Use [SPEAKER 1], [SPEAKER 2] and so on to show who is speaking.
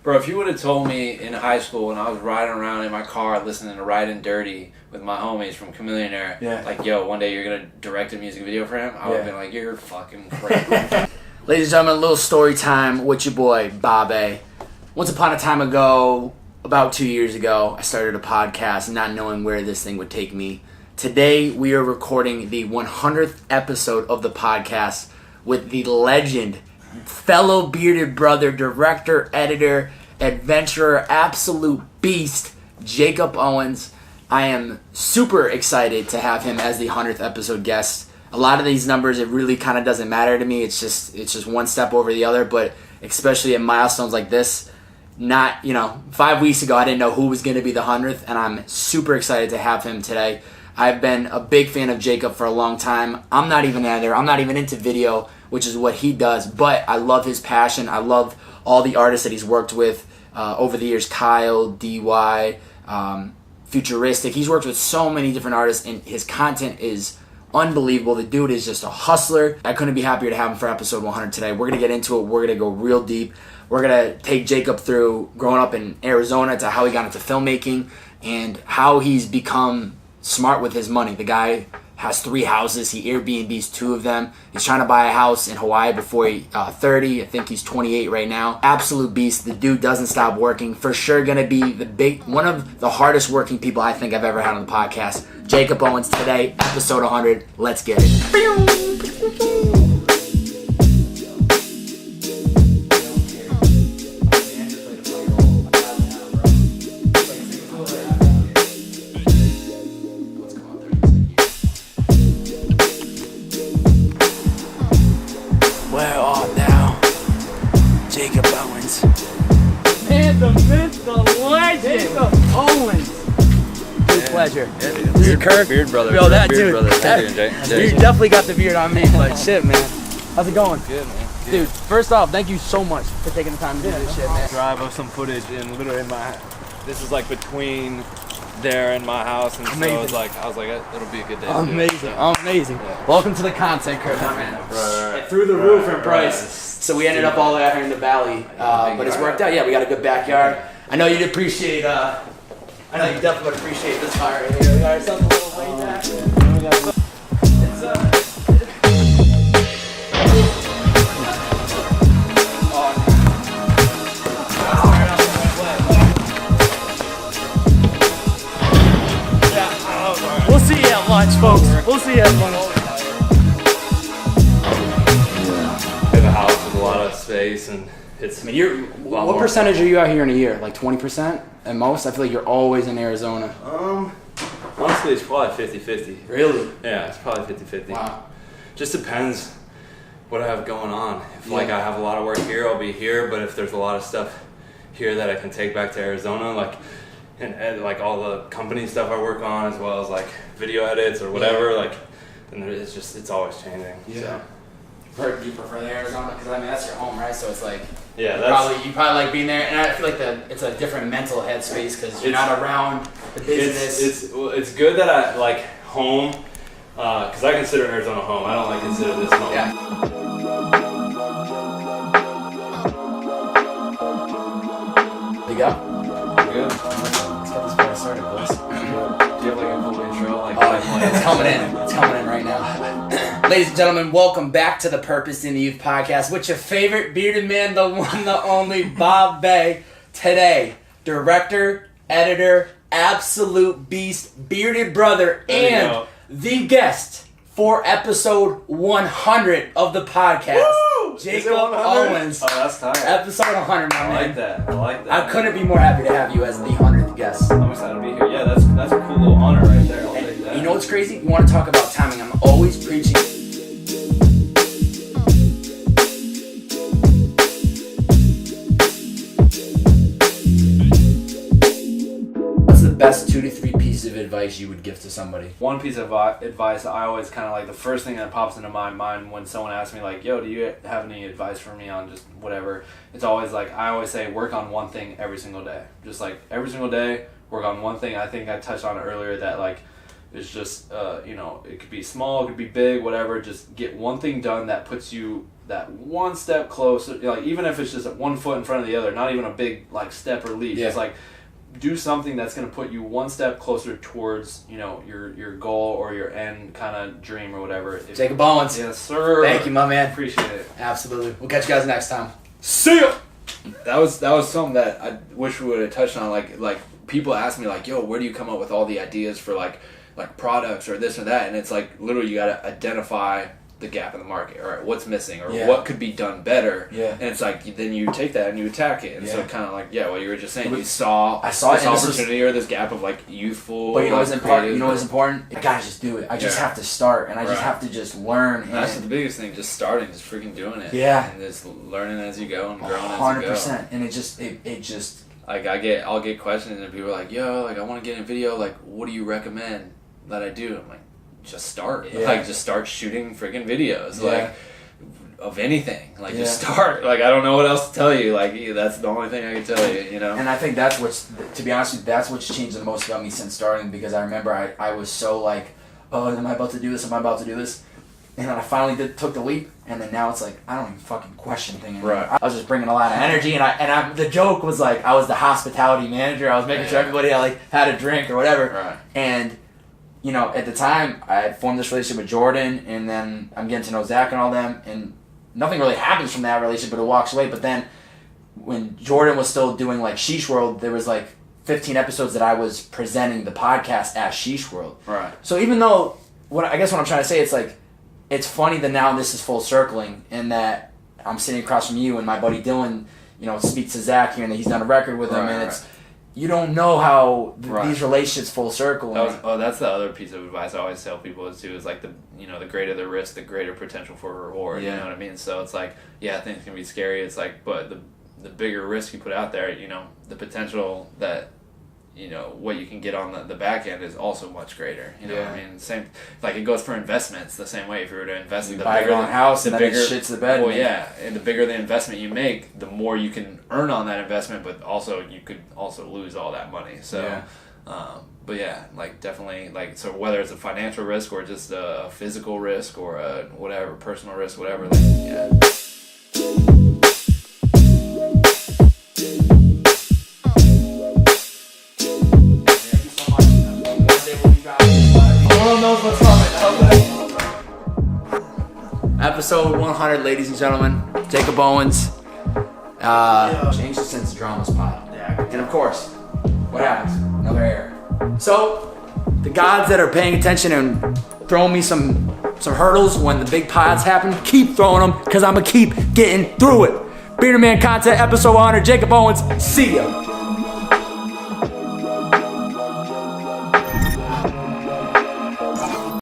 [SPEAKER 1] Bro, if you would have told me in high school when I was riding around in my car listening to Riding Dirty with my homies from Chameleonaire, like, yo, one day you're going to direct a music video for him, I would have been like, you're fucking crazy.
[SPEAKER 2] Ladies and gentlemen, a little story time with your boy, Bobbbaaaay. Once upon a time ago, about 2 years ago, I started a podcast not knowing where this thing would take me. Today, we are recording the 100th episode of the podcast with the legend, fellow bearded brother, director, editor, adventurer, absolute beast, Jakob Owens. I am super excited to have him as the 100th episode guest. A lot of these numbers, it really kind of doesn't matter to me. It's just one step over the other, but especially at milestones like this, 5 weeks ago, I didn't know who was going to be the 100th, and I'm super excited to have him today. I've been a big fan of Jakob for a long time. I'm not even an editor. I'm not even into video, which is what he does, but I love his passion. I love all the artists that he's worked with over the years. Kyle, DY, Futuristic. He's worked with so many different artists, and his content is unbelievable. The dude is just a hustler. I couldn't be happier to have him for episode 100 today. We're going to get into it. We're going to go real deep. We're going to take Jakob through growing up in Arizona to how he got into filmmaking and how he's become smart with his money. The guy has 3 houses. He Airbnbs 2 of them. He's trying to buy a house in Hawaii before he's 30. I think he's 28 right now. Absolute beast. The dude doesn't stop working. For sure going to be one of the hardest working people I think I've ever had on the podcast. Jakob Owens today, episode 100. Let's get it. Pleasure.
[SPEAKER 1] Yeah,
[SPEAKER 2] this is Kirk.
[SPEAKER 1] Beard brother.
[SPEAKER 2] Yo, that
[SPEAKER 1] beard
[SPEAKER 2] dude.
[SPEAKER 1] Brother.
[SPEAKER 2] You definitely got the beard on me, but shit, man. How's it going?
[SPEAKER 1] Good, man. Good.
[SPEAKER 2] Dude, first off, thank you so much for taking the time to do this shit, man.
[SPEAKER 1] Drive of some footage in literally this is like between there and my house, and
[SPEAKER 2] amazing.
[SPEAKER 1] So I was like, it'll be a good day.
[SPEAKER 2] Amazing, amazing. Yeah. Welcome to the content, Kirk, man.
[SPEAKER 1] Right.
[SPEAKER 2] Through the roof in price. So we ended up all the way out here in the valley, but it's worked out. Yeah, we got a good backyard. I know you'd appreciate. I know you definitely would appreciate this fire right here. We got ourselves a little laid back. We'll see you at lunch, folks. We'll see you at lunch.
[SPEAKER 1] I have a house with a lot of space, and it's.
[SPEAKER 2] I mean, what percentage are you out here in a year? Like 20% at most? I feel like you're always in Arizona.
[SPEAKER 1] Honestly, it's probably 50-50.
[SPEAKER 2] Really?
[SPEAKER 1] Yeah, it's probably 50-50.
[SPEAKER 2] Wow.
[SPEAKER 1] Just depends what I have going on. If I have a lot of work here, I'll be here. But if there's a lot of stuff here that I can take back to Arizona, and like all the company stuff I work on, as well as like video edits or whatever, then it's always changing.
[SPEAKER 2] Yeah. So. Do you prefer the Arizona? Because I mean that's your home, right? So it's like you probably like being there, and I feel like it's a different mental headspace because you're not around the business.
[SPEAKER 1] It's good that I like home, because I consider Arizona home. I don't consider this home.
[SPEAKER 2] Yeah. You go.
[SPEAKER 1] Good.
[SPEAKER 2] Let's get this party started, boys.
[SPEAKER 1] Do you have a cool intro?
[SPEAKER 2] It's coming in. It's coming in right now. Ladies and gentlemen, welcome back to the Purpose in the Youth podcast with your favorite bearded man, the one, the only, Bobbbaaaay. Today, director, editor, absolute beast, bearded brother, and the guest for episode 100 of the podcast.
[SPEAKER 1] Woo!
[SPEAKER 2] Jakob Owens.
[SPEAKER 1] Oh, that's tight.
[SPEAKER 2] Episode 100, my man.
[SPEAKER 1] I like that.
[SPEAKER 2] I couldn't be more happy to have you as the 100th guest.
[SPEAKER 1] I'm excited to be here. Yeah, that's a cool little honor right there. I'll take that.
[SPEAKER 2] You know what's crazy? You want to talk about timing. I'm always preaching. What's the best 2 to 3 pieces of advice you would give to somebody?
[SPEAKER 1] One piece of advice I always kind of like, the first thing that pops into my mind when someone asks me like, yo, do you have any advice for me on just whatever? It's always like, I always say work on one thing every single day. Just like every single day, work on one thing. I think I touched on it earlier that like is just, it could be small, it could be big, whatever. Just get one thing done that puts you that one step closer. Like, even if it's just 1 foot in front of the other, not even a big like step or leap.
[SPEAKER 2] Yeah.
[SPEAKER 1] It's like, do something that's going to put you one step closer towards, your goal or your end kind of dream or whatever.
[SPEAKER 2] Jakob Owens.
[SPEAKER 1] Yes, sir.
[SPEAKER 2] Thank you, my man.
[SPEAKER 1] Appreciate it.
[SPEAKER 2] Absolutely. We'll catch you guys next time.
[SPEAKER 1] See ya!
[SPEAKER 3] That was something that I wish we would have touched on. Like people ask me like, yo, where do you come up with all the ideas for like products or this or that? And it's like literally you got to identify the gap in the market, or what's missing, or what could be done better.
[SPEAKER 2] Yeah.
[SPEAKER 3] And it's like then you take that and you attack it. And so kind of like what you were just saying,
[SPEAKER 2] But
[SPEAKER 3] you saw
[SPEAKER 2] I saw
[SPEAKER 3] this
[SPEAKER 2] it, and this
[SPEAKER 3] opportunity or this gap of like youthful.
[SPEAKER 2] But you know what's
[SPEAKER 3] like,
[SPEAKER 2] important? You
[SPEAKER 3] creative-
[SPEAKER 2] know what's important? I gotta just do it. I just have to start, and I just have to just learn.
[SPEAKER 3] And that's the biggest thing, just starting, just freaking doing it.
[SPEAKER 2] Yeah.
[SPEAKER 3] And just learning as you go and growing as you go.
[SPEAKER 2] 100%. And it just.
[SPEAKER 3] Like I'll get questions and people are like, yo, like I want to get in video, like what do you recommend that I do? I'm like, just start.
[SPEAKER 2] Yeah.
[SPEAKER 3] Like just start shooting freaking videos.
[SPEAKER 2] Yeah.
[SPEAKER 3] Like of anything. Like just start. Like I don't know what else to tell you. Like that's the only thing I can tell you, you know?
[SPEAKER 2] And I think that's to be honest with you, that's what's changed the most about me since starting, because I remember I was so like, oh, am I about to do this? Am I about to do this? And then I finally took the leap, and then now it's like I don't even fucking question things anymore.
[SPEAKER 3] Right.
[SPEAKER 2] I was just bringing a lot of energy, and the joke was like I was the hospitality manager. I was making sure everybody had a drink or whatever.
[SPEAKER 3] Right.
[SPEAKER 2] And at the time I had formed this relationship with Jordan, and then I'm getting to know Zach and all them, and nothing really happens from that relationship, but it walks away. But then when Jordan was still doing like Sheesh World, there was like 15 episodes that I was presenting the podcast at Sheesh World.
[SPEAKER 3] Right.
[SPEAKER 2] So even though I guess what I'm trying to say, it's like, it's funny that now this is full circling, and that I'm sitting across from you and my buddy Dylan, speaks to Zach here, and that he's done a record with him, and it's, you don't know how these relationships full circle.
[SPEAKER 3] That's the other piece of advice I always tell people is like the greater the risk, the greater potential for reward.
[SPEAKER 2] Yeah.
[SPEAKER 3] You know what I mean? So it's like, things can be scary. It's like, but the bigger risk you put out there, the potential that what you can get on the back end is also much greater. You know what I mean? Same, like it goes for investments the same way. If you were to invest in the
[SPEAKER 2] buy
[SPEAKER 3] bigger
[SPEAKER 2] your own house,
[SPEAKER 3] the
[SPEAKER 2] and
[SPEAKER 3] bigger
[SPEAKER 2] then it shits the bed.
[SPEAKER 3] Well, yeah, and the bigger the investment you make, the more you can earn on that investment, but also you could also lose all that money. So, but yeah, like definitely, like, so whether it's a financial risk or just a physical risk or a whatever, personal risk, whatever, like, yeah.
[SPEAKER 2] Episode 100, ladies and gentlemen. Jakob Owens. Changed it since Drama's Pod. And of course, what happens? Another error. So, the gods that are paying attention and throwing me some hurdles when the big pods happen, keep throwing them, because I'm going to keep getting through it. Bearded Man content, episode 100. Jakob Owens. See ya.